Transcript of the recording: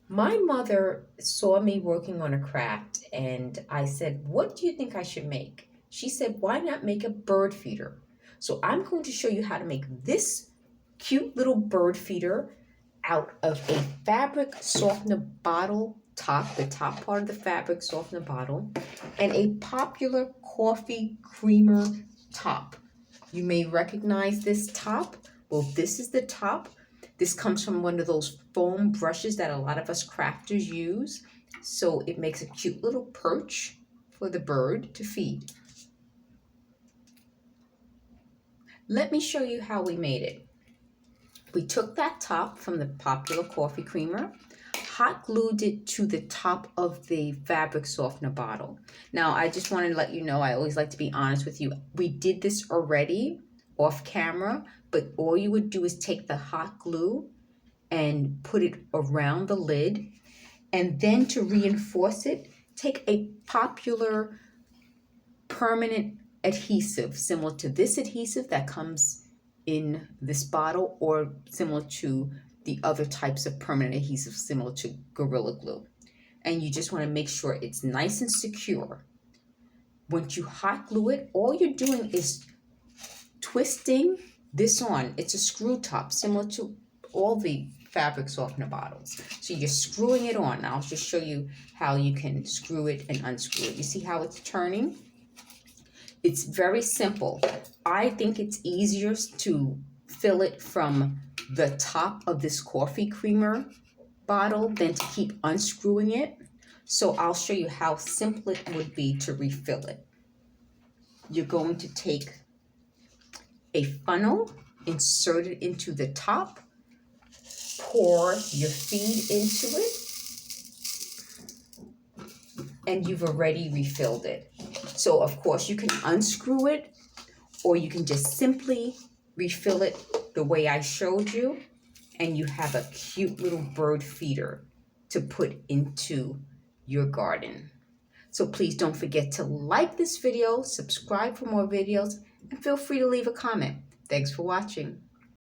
My mother saw me working on a craft, and I said, "What do you think I should make?" She said, "Why not make a bird feeder?" So I'm going to show you how to make this cute little bird feeder out of a fabric softener bottle top, the top part of the fabric softener bottle, and a popular coffee creamer top. You may recognize this top. Well, this is the top. This comes from one of those foam brushes that a lot of us crafters use. So it makes a cute little perch for the bird to feed. Let me show you how we made it. We took that top from the popular coffee creamer, hot glued it to the top of the fabric softener bottle. Now, I just wanted to let you know, I always like to be honest with you. We did this already off camera, but all you would do is take the hot glue and put it around the lid. And then to reinforce it, take a popular permanent adhesive similar to this adhesive that comes in this bottle, or similar to the other types of permanent adhesive similar to Gorilla Glue. And you just want to make sure it's nice and secure. Once you hot glue it, all you're doing is twisting this on. It's a screw top similar to all the fabric softener bottles. So you're screwing it on. I'll just show you how you can screw it and unscrew it. You see how it's turning? It's very simple. I think it's easier to fill it from the top of this coffee creamer bottle than to keep unscrewing it. So I'll show you how simple it would be to refill it. You're going to take a funnel, insert it into the top, pour your feed into it, and you've already refilled it. So of course you can unscrew it, or you can just simply refill it the way I showed you, and you have a cute little bird feeder to put into your garden. So please don't forget to like this video, subscribe for more videos, and feel free to leave a comment. Thanks for watching.